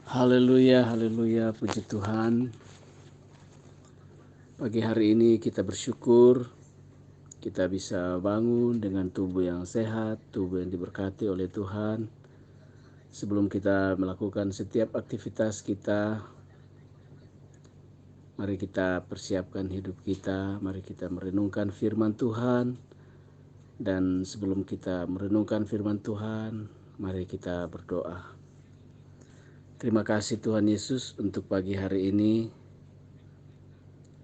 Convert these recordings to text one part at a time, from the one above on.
Haleluya, haleluya, puji Tuhan. Pagi hari ini kita bersyukur kita bisa bangun dengan tubuh yang sehat, tubuh yang diberkati oleh Tuhan. Sebelum kita melakukan setiap aktivitas kita, mari kita persiapkan hidup kita, mari kita merenungkan firman Tuhan. Dan sebelum kita merenungkan firman Tuhan, mari kita berdoa. Terima kasih Tuhan Yesus untuk pagi hari ini.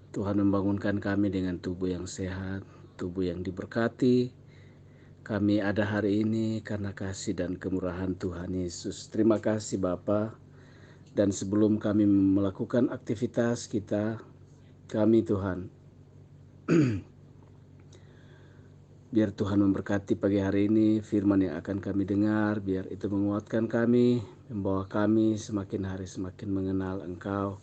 Tuhan membangunkan kami dengan tubuh yang sehat, tubuh yang diberkati. Kami ada hari ini karena kasih dan kemurahan Tuhan Yesus. Terima kasih Bapa. Dan sebelum kami melakukan aktivitas kita, kami Tuhan, biar Tuhan memberkati pagi hari ini firman yang akan kami dengar, biar itu menguatkan kami, membawa kami semakin hari semakin mengenal Engkau.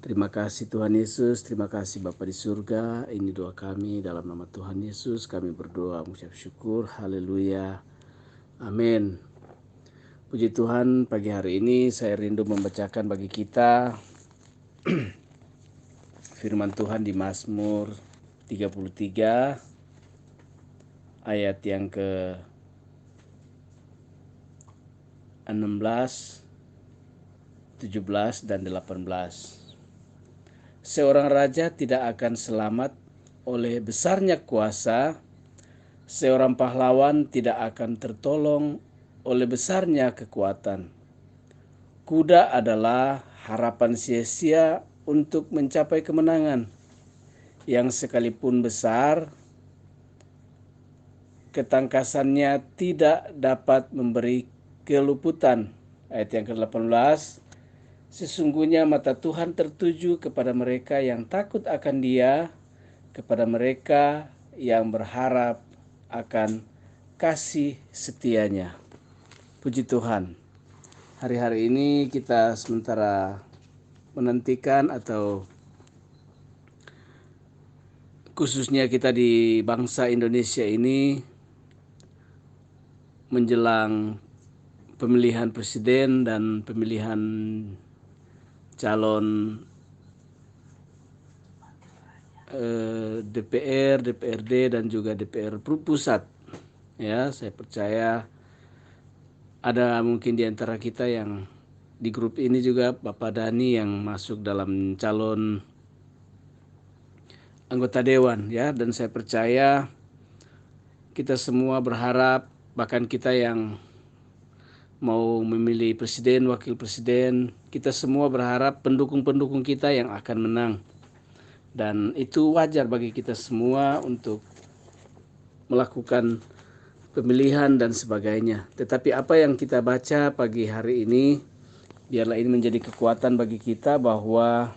Terima kasih Tuhan Yesus, terima kasih Bapa di surga. Ini doa kami dalam nama Tuhan Yesus. Kami berdoa mengucap syukur. Haleluya. Amin. Puji Tuhan, pagi hari ini saya rindu membacakan bagi kita firman Tuhan di Mazmur 33 ayat yang ke 16, 17 dan 18. Seorang raja tidak akan selamat oleh besarnya kuasa, seorang pahlawan tidak akan tertolong oleh besarnya kekuatan. Kuda adalah harapan sia-sia untuk mencapai kemenangan, yang sekalipun besar, ketangkasannya tidak dapat memberi keluputan. Ayat yang ke-18, sesungguhnya mata Tuhan tertuju kepada mereka yang takut akan Dia, kepada mereka yang berharap akan kasih setianya. Puji Tuhan. Hari-hari ini kita sementara menantikan atau khususnya kita di bangsa Indonesia ini menjelang pemilihan presiden dan pemilihan calon DPR, DPRD dan juga DPR pusat. Ya, saya percaya ada mungkin di antara kita yang di grup ini juga Bapak Dani yang masuk dalam calon anggota dewan, ya, dan saya percaya kita semua berharap, bahkan kita yang mau memilih presiden, wakil presiden, kita semua berharap pendukung-pendukung kita yang akan menang. Dan itu wajar bagi kita semua untuk melakukan pemilihan dan sebagainya. Tetapi apa yang kita baca pagi hari ini, biarlah ini menjadi kekuatan bagi kita bahwa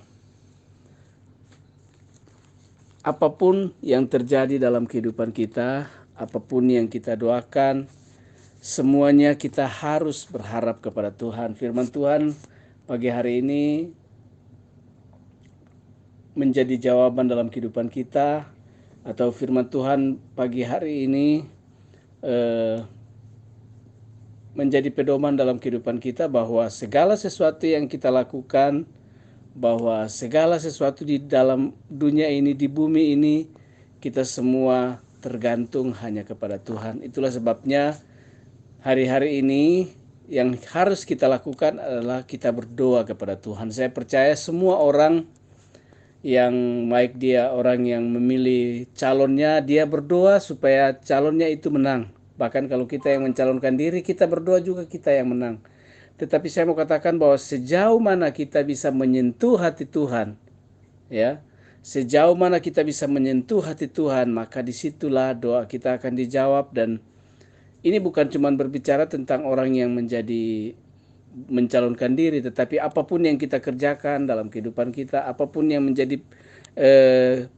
apapun yang terjadi dalam kehidupan kita, apapun yang kita doakan, semuanya kita harus berharap kepada Tuhan. Firman Tuhan pagi hari ini menjadi jawaban dalam kehidupan kita, atau firman Tuhan pagi hari ini menjadi pedoman dalam kehidupan kita bahwa segala sesuatu yang kita lakukan, bahwa segala sesuatu di dalam dunia ini, di bumi ini, kita semua tergantung hanya kepada Tuhan. Itulah sebabnya hari-hari ini yang harus kita lakukan adalah kita berdoa kepada Tuhan. Saya percaya semua orang yang baik dia orang yang memilih calonnya, dia berdoa supaya calonnya itu menang. Bahkan kalau kita yang mencalonkan diri, kita berdoa juga kita yang menang. Tetapi saya mau katakan bahwa sejauh mana kita bisa menyentuh hati Tuhan, ya, sejauh mana kita bisa menyentuh hati Tuhan, maka disitulah doa kita akan dijawab. Dan ini bukan cuma berbicara tentang orang yang menjadi mencalonkan diri, tetapi apapun yang kita kerjakan dalam kehidupan kita, apapun yang menjadi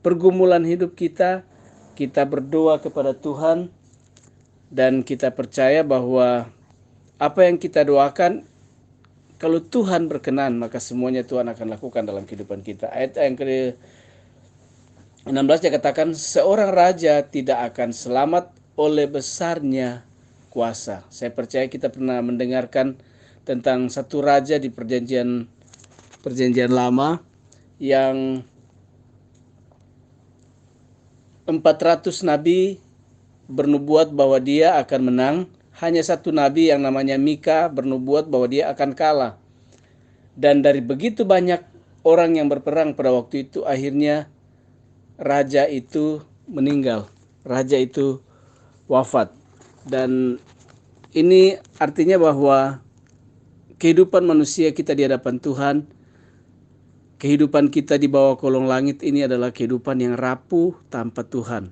pergumulan hidup kita, kita berdoa kepada Tuhan dan kita percaya bahwa apa yang kita doakan, kalau Tuhan berkenan, maka semuanya Tuhan akan lakukan dalam kehidupan kita. Ayat yang ke-16 dia katakan, seorang raja tidak akan selamat oleh besarnya kuasa. Saya percaya kita pernah mendengarkan tentang satu raja di perjanjian lama yang 400 nabi bernubuat bahwa dia akan menang. Hanya satu nabi yang namanya Mika bernubuat bahwa dia akan kalah. Dan dari begitu banyak orang yang berperang pada waktu itu, akhirnya raja itu meninggal. Raja itu wafat. Dan ini artinya bahwa kehidupan manusia kita di hadapan Tuhan, kehidupan kita di bawah kolong langit ini adalah kehidupan yang rapuh tanpa Tuhan.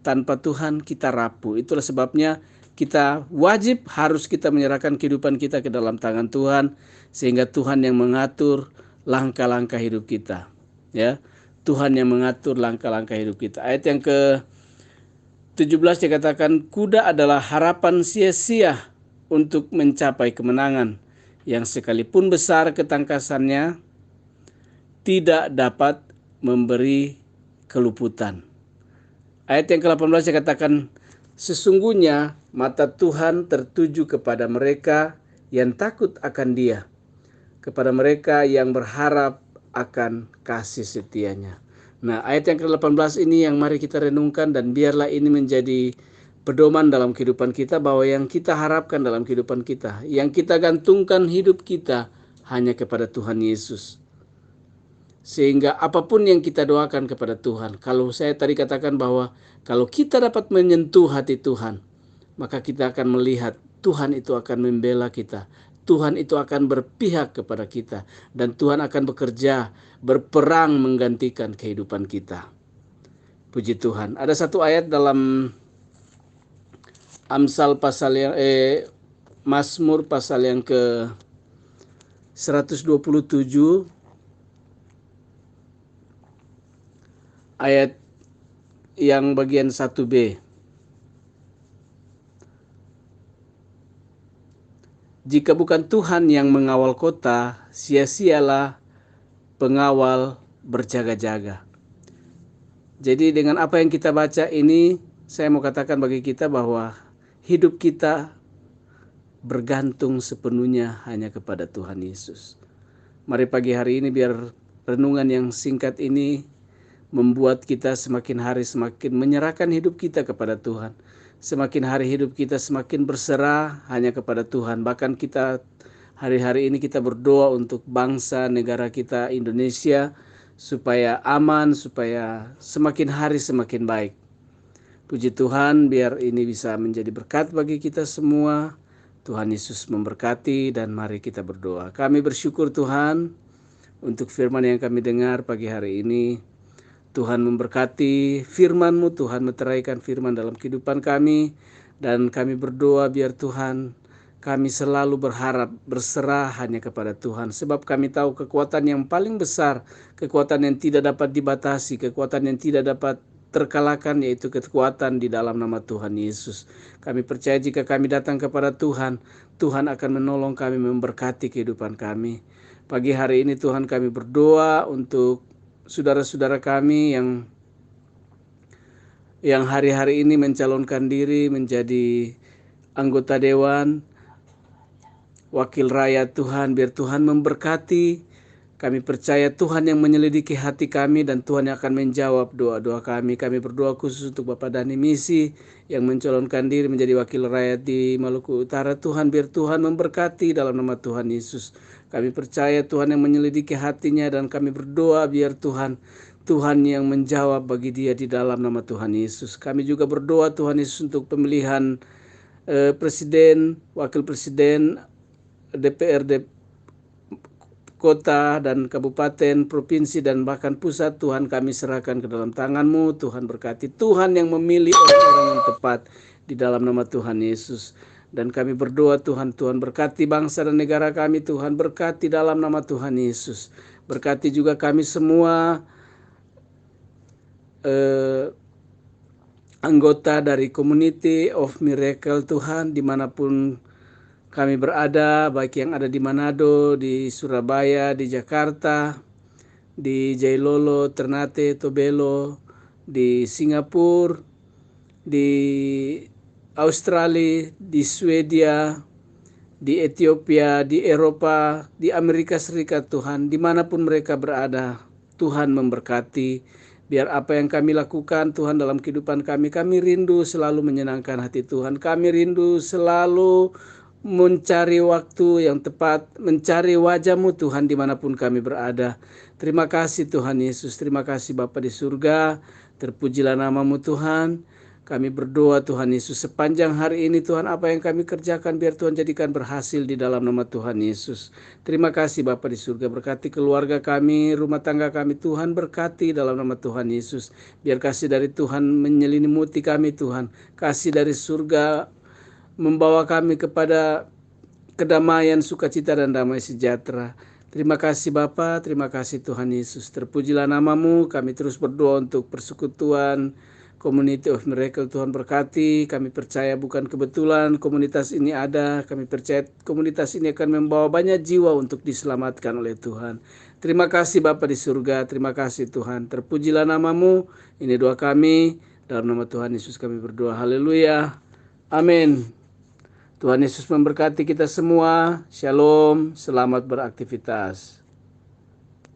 Tanpa Tuhan kita rapuh. Itulah sebabnya kita wajib harus kita menyerahkan kehidupan kita ke dalam tangan Tuhan, sehingga Tuhan yang mengatur langkah-langkah hidup kita. Ya, Tuhan yang mengatur langkah-langkah hidup kita. Ayat yang ke-17 dikatakan, kuda adalah harapan sia-sia untuk mencapai kemenangan, yang sekalipun besar ketangkasannya tidak dapat memberi keluputan. Ayat yang ke-18 dikatakan, sesungguhnya mata Tuhan tertuju kepada mereka yang takut akan Dia, kepada mereka yang berharap akan kasih setianya. Nah, ayat yang ke-18 ini yang mari kita renungkan, dan biarlah ini menjadi pedoman dalam kehidupan kita, bahwa yang kita harapkan dalam kehidupan kita, yang kita gantungkan hidup kita hanya kepada Tuhan Yesus. Sehingga apapun yang kita doakan kepada Tuhan, kalau saya tadi katakan bahwa kalau kita dapat menyentuh hati Tuhan, maka kita akan melihat Tuhan itu akan membela kita. Tuhan itu akan berpihak kepada kita. Dan Tuhan akan bekerja, berperang menggantikan kehidupan kita. Puji Tuhan. Ada satu ayat dalam Amsal pasal yang Mazmur pasal yang ke 127 ayat yang bagian 1b. Jika bukan Tuhan yang mengawal kota, sia-sialah pengawal berjaga-jaga. Jadi dengan apa yang kita baca ini, saya mau katakan bagi kita bahwa hidup kita bergantung sepenuhnya hanya kepada Tuhan Yesus. Mari pagi hari ini biar renungan yang singkat ini membuat kita semakin hari semakin menyerahkan hidup kita kepada Tuhan. Semakin hari hidup kita semakin berserah hanya kepada Tuhan. Bahkan kita hari-hari ini kita berdoa untuk bangsa negara kita Indonesia supaya aman, supaya semakin hari semakin baik. Puji Tuhan, biar ini bisa menjadi berkat bagi kita semua. Tuhan Yesus memberkati, dan mari kita berdoa. Kami bersyukur Tuhan untuk firman yang kami dengar pagi hari ini. Tuhan memberkati firman-Mu, Tuhan meteraikan firman dalam kehidupan kami, dan kami berdoa biar Tuhan kami selalu berharap berserah hanya kepada Tuhan, sebab kami tahu kekuatan yang paling besar, kekuatan yang tidak dapat dibatasi, kekuatan yang tidak dapat terkalahkan, yaitu kekuatan di dalam nama Tuhan Yesus. Kami percaya jika kami datang kepada Tuhan, Tuhan akan menolong kami, memberkati kehidupan kami. Pagi hari ini Tuhan kami berdoa untuk saudara-saudara kami yang hari-hari ini mencalonkan diri menjadi anggota dewan, wakil rakyat Tuhan, biar Tuhan memberkati. Kami percaya Tuhan yang menyelidiki hati kami, dan Tuhan yang akan menjawab doa-doa kami. Kami berdoa khusus untuk Bapak Dhani Misi yang mencalonkan diri menjadi wakil rakyat di Maluku Utara. Tuhan, biar Tuhan memberkati dalam nama Tuhan Yesus. Kami percaya Tuhan yang menyelidiki hatinya, dan kami berdoa biar Tuhan yang menjawab bagi dia di dalam nama Tuhan Yesus. Kami juga berdoa Tuhan Yesus untuk pemilihan presiden, wakil presiden, DPRD kota dan kabupaten, provinsi, dan bahkan pusat. Tuhan kami serahkan ke dalam tangan-Mu. Tuhan berkati. Tuhan yang memilih orang-orang yang tepat di dalam nama Tuhan Yesus. Dan kami berdoa Tuhan berkati bangsa dan negara kami. Tuhan berkati dalam nama Tuhan Yesus. Berkati juga kami semua anggota dari Community of Miracle Tuhan, dimanapun kami berada, baik yang ada di Manado, di Surabaya, di Jakarta, di Jailolo, Ternate, Tobelo, di Singapura, di Australia, di Swedia, di Ethiopia, di Eropa, di Amerika Serikat Tuhan, dimanapun mereka berada, Tuhan memberkati. Biar apa yang kami lakukan Tuhan dalam kehidupan kami rindu selalu menyenangkan hati Tuhan. Kami rindu selalu mencari waktu yang tepat, mencari wajah-Mu Tuhan dimanapun kami berada. Terima kasih Tuhan Yesus, terima kasih Bapa di surga, terpujilah nama-Mu Tuhan. Kami berdoa Tuhan Yesus sepanjang hari ini Tuhan, apa yang kami kerjakan biar Tuhan jadikan berhasil di dalam nama Tuhan Yesus. Terima kasih Bapa di surga, berkati keluarga kami, rumah tangga kami Tuhan, berkati dalam nama Tuhan Yesus. Biar kasih dari Tuhan menyelimuti kami Tuhan, kasih dari surga membawa kami kepada kedamaian, sukacita dan damai sejahtera. Terima kasih Bapa, terima kasih Tuhan Yesus. Terpujilah nama-Mu, kami terus berdoa untuk persekutuan Community of Miracle. Tuhan berkati, kami percaya bukan kebetulan komunitas ini ada, kami percaya komunitas ini akan membawa banyak jiwa untuk diselamatkan oleh Tuhan. Terima kasih Bapa di surga, terima kasih Tuhan. Terpujilah nama-Mu, ini doa kami, dalam nama Tuhan Yesus kami berdoa, haleluya, amin. Tuhan Yesus memberkati kita semua, shalom, selamat beraktivitas.